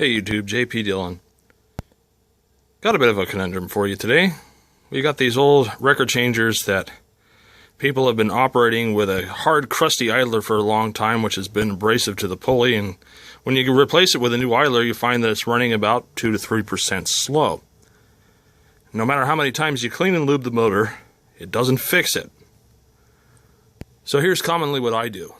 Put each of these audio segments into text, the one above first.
Hey YouTube, JP Dillon. Got a bit of a conundrum for you today. We got these old record changers that people have been operating with a hard, crusty idler for a long time, which has been abrasive to the pulley, and when you replace it with a new idler, you find that it's running about 2 to 3% slow. No matter how many times you clean and lube the motor, it doesn't fix it. So here's commonly what I do.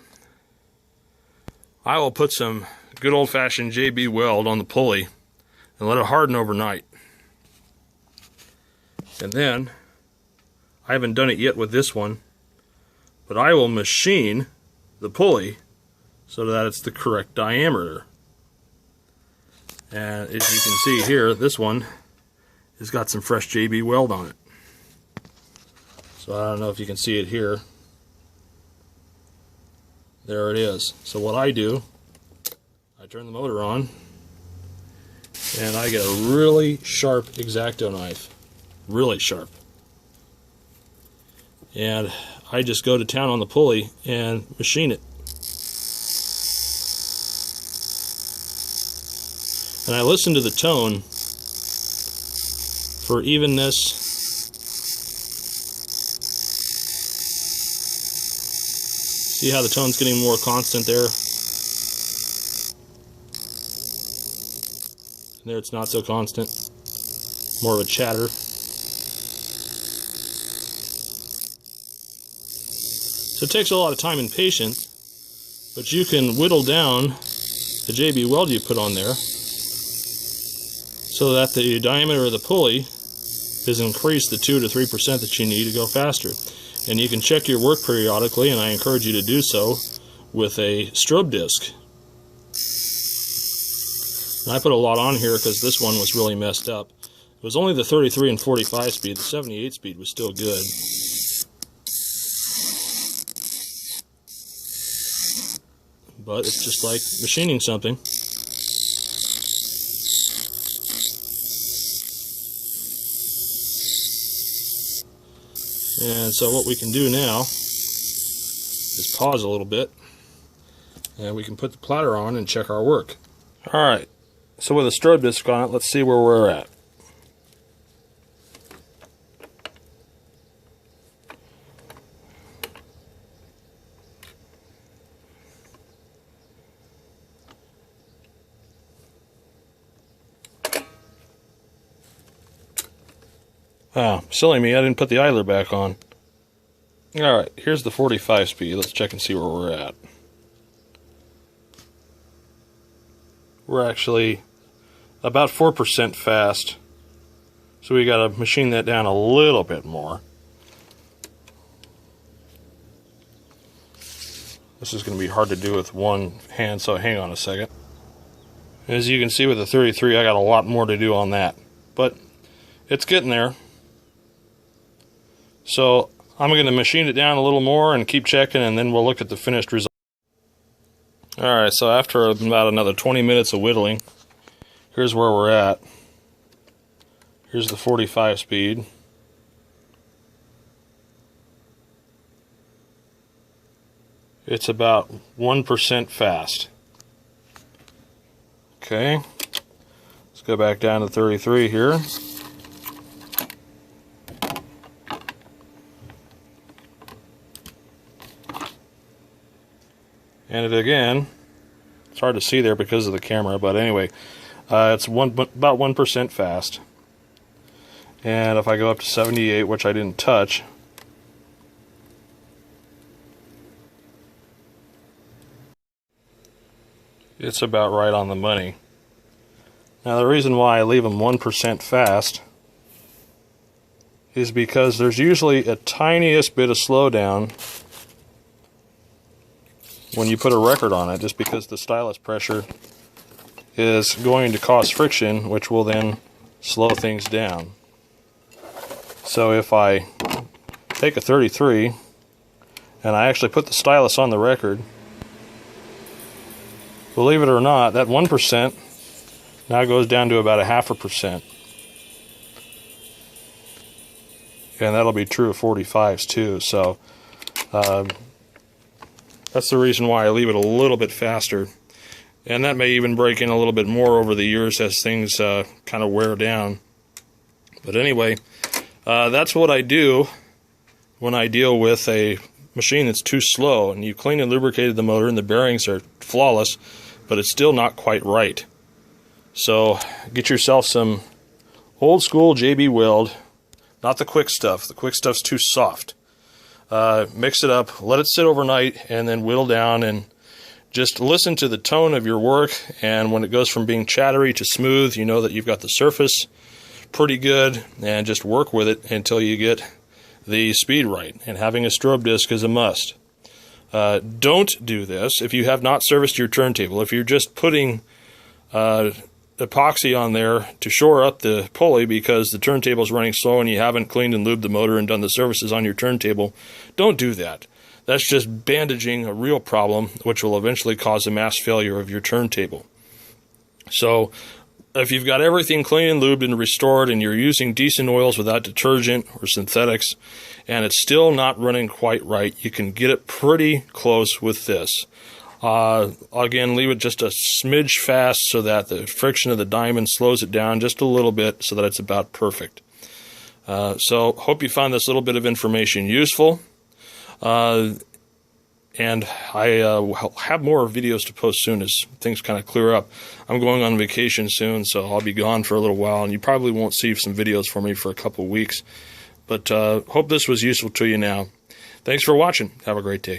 I will put some good old-fashioned JB weld on the pulley and let it harden overnight. And then, I haven't done it yet with this one, but I will machine the pulley so that it's the correct diameter. And as you can see here, this one has got some fresh JB weld on it. So I don't know if you can see it here. There it is. So what I do, I turn the motor on and I get a really sharp X-Acto knife. Really sharp. And I just go to town on the pulley and machine it. And I listen to the tone for evenness. See how the tone's getting more constant there? And there it's not so constant. More of a chatter. So it takes a lot of time and patience, but you can whittle down the JB weld you put on there so that the diameter of the pulley is increased the 2 to 3% that you need to go faster. And you can check your work periodically, and I encourage you to do so with a strobe disc. And I put a lot on here because this one was really messed up. It was only the 33 and 45 speed. The 78 speed was still good. But it's just like machining something. And so what we can do now is pause a little bit, and we can put the platter on and check our work. Alright, so with a strobe disc on it, let's see where we're at. Ah, silly me, I didn't put the idler back on. Alright, here's the 45 speed. Let's check and see where we're at. We're actually about 4% fast. So we gotta machine that down a little bit more. This is gonna be hard to do with one hand, so hang on a second. As you can see with the 33, I got a lot more to do on that. But it's getting there. So I'm going to machine it down a little more and keep checking, and then we'll look at the finished result. Alright, so after about another 20 minutes of whittling, here's where we're at. Here's the 45 speed. It's about 1% fast. Okay, let's go back down to 33 here. And it again, it's hard to see there because of the camera, but anyway, it's about 1% fast. And if I go up to 78, which I didn't touch, it's about right on the money. Now the reason why I leave them 1% fast is because there's usually a tiniest bit of slowdown when you put a record on it, just because the stylus pressure is going to cause friction, which will then slow things down. So if I take a 33 and I actually put the stylus on the record, believe it or not, that 1% now goes down to about 0.5%. And that'll be true of 45s too. So that's the reason why I leave it a little bit faster. And that may even break in a little bit more over the years as things kind of wear down. But anyway, that's what I do when I deal with a machine that's too slow. And you clean and lubricated the motor and the bearings are flawless, but it's still not quite right. So get yourself some old school JB Weld, not the quick stuff. The quick stuff's too soft. Mix it up, let it sit overnight, and then whittle down and just listen to the tone of your work. And when it goes from being chattery to smooth, you know that you've got the surface pretty good, and just work with it until you get the speed right. And having a strobe disc is a must. Don't do this if you have not serviced your turntable. If you're just putting epoxy on there to shore up the pulley because the turntable is running slow and you haven't cleaned and lubed the motor and done the services on your turntable, don't do that. That's just bandaging a real problem, which will eventually cause a mass failure of your turntable. So if you've got everything clean and lubed and restored and you're using decent oils without detergent or synthetics and it's still not running quite right, you can get it pretty close with this. Again, leave it just a smidge fast so that the friction of the diamond slows it down just a little bit so that it's about perfect. So hope you found this little bit of information useful. And I will have more videos to post soon as things kind of clear up. I'm going on vacation soon, so I'll be gone for a little while, and you probably won't see some videos from me for a couple of weeks. But hope this was useful to you now. Thanks for watching. Have a great day.